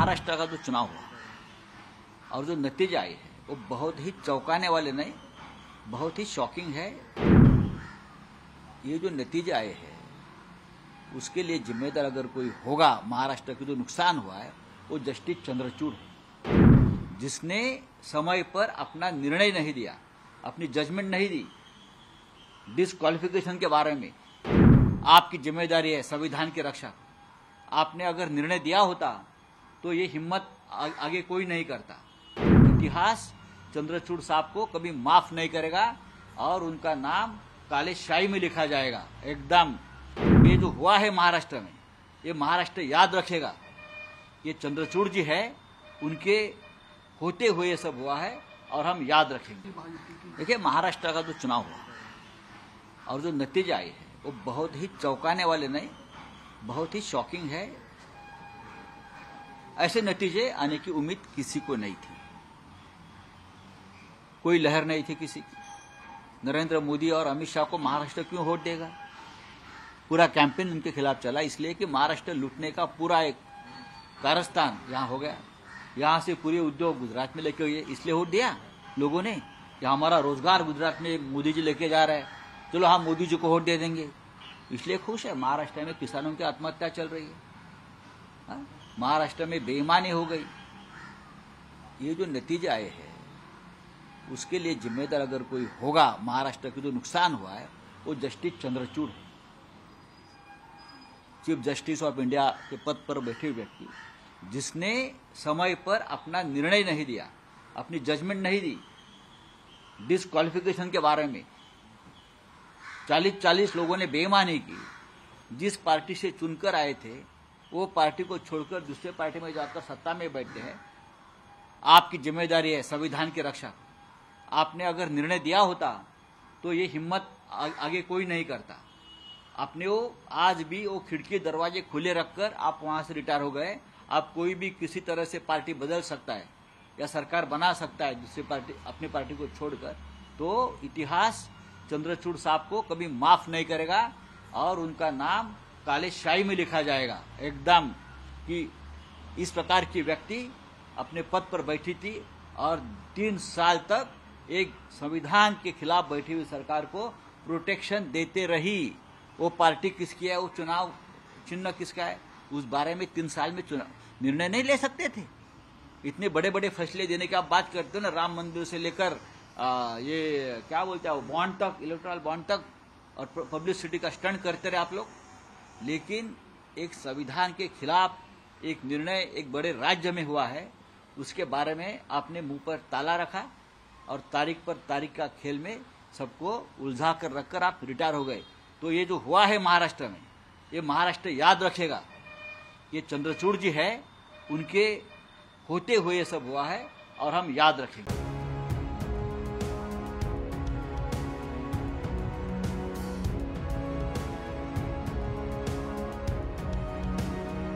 महाराष्ट्र का जो चुनाव हुआ और जो नतीजे आए हैं वो बहुत ही चौंकाने वाले नहीं, बहुत ही शॉकिंग है। ये जो नतीजे आए हैं उसके लिए जिम्मेदार अगर कोई होगा, महाराष्ट्र का जो नुकसान हुआ है वो जस्टिस चंद्रचूड़ है, जिसने समय पर अपना निर्णय नहीं दिया, अपनी जजमेंट नहीं दी। डिस्क्वालिफिकेशन के बारे में आपकी जिम्मेदारी है संविधान की रक्षा। आपने अगर निर्णय दिया होता तो ये हिम्मत आगे कोई नहीं करता। इतिहास चंद्रचूड़ साहब को कभी माफ नहीं करेगा और उनका नाम काले शाही में लिखा जाएगा एकदम। ये जो हुआ है महाराष्ट्र में, ये महाराष्ट्र याद रखेगा। ये चंद्रचूड़ जी है, उनके होते हुए ये सब हुआ है और हम याद रखेंगे। देखिए, महाराष्ट्र का जो चुनाव हुआ और जो नतीजे आए हैं वो बहुत ही चौंकाने वाले नहीं, बहुत ही शॉकिंग है। ऐसे नतीजे आने की उम्मीद किसी को नहीं थी, कोई लहर नहीं थी किसी की। नरेंद्र मोदी और अमित शाह को महाराष्ट्र क्यों वोट देगा? पूरा कैंपेन उनके खिलाफ चला, इसलिए कि महाराष्ट्र लूटने का पूरा एक कारस्तान यहाँ हो गया। यहाँ से पूरे उद्योग गुजरात में लेके हुए, इसलिए वोट दिया लोगों ने कि हमारा रोजगार गुजरात में मोदी जी लेके जा रहे हैं, चलो हम मोदी जी को वोट दे देंगे। इसलिए खुश है। महाराष्ट्र में किसानों की आत्महत्या चल रही है, महाराष्ट्र में बेईमानी हो गई। ये जो नतीजे आए हैं उसके लिए जिम्मेदार अगर कोई होगा, महाराष्ट्र का जो नुकसान हुआ है वो जस्टिस चंद्रचूड़ है, चीफ जस्टिस ऑफ इंडिया के पद पर बैठे व्यक्ति, जिसने समय पर अपना निर्णय नहीं दिया, अपनी जजमेंट नहीं दी। डिस्क्वालिफिकेशन के बारे में 40 लोगों ने बेईमानी की। जिस पार्टी से चुनकर आए थे वो पार्टी को छोड़कर दूसरे पार्टी में जाकर सत्ता में बैठते हैं। आपकी जिम्मेदारी है संविधान की रक्षा। आपने अगर निर्णय दिया होता तो ये हिम्मत आगे कोई नहीं करता। आपने वो आज भी वो खिड़की दरवाजे खुले रखकर आप वहां से रिटायर हो गए। आप कोई भी किसी तरह से पार्टी बदल सकता है या सरकार बना सकता है दूसरी पार्टी, अपनी पार्टी को छोड़कर। तो इतिहास चंद्रचूड़ साहब को कभी माफ नहीं करेगा और उनका नाम काले शाही में लिखा जाएगा एकदम। कि इस प्रकार की व्यक्ति अपने पद पर बैठी थी और 3 साल तक एक संविधान के खिलाफ बैठी हुई सरकार को प्रोटेक्शन देते रही। वो पार्टी किसकी है, वो चुनाव चिन्ह किसका है, उस बारे में 3 साल में निर्णय नहीं ले सकते थे। इतने बड़े बड़े फैसले देने की आप बात करते हो ना, राम मंदिर से लेकर ये क्या बोलते हैं बॉन्ड तक, इलेक्ट्रल बॉन्ड तक, और पब्लिसिटी का स्टंट करते रहे आप लोग। लेकिन एक संविधान के खिलाफ एक निर्णय एक बड़े राज्य में हुआ है, उसके बारे में आपने मुंह पर ताला रखा और तारीख पर तारीख का खेल में सबको उलझा कर रखकर आप रिटायर हो गए। तो ये जो हुआ है महाराष्ट्र में, ये महाराष्ट्र याद रखेगा। ये चंद्रचूड़ जी है, उनके होते हुए ये सब हुआ है और हम याद रखेंगे।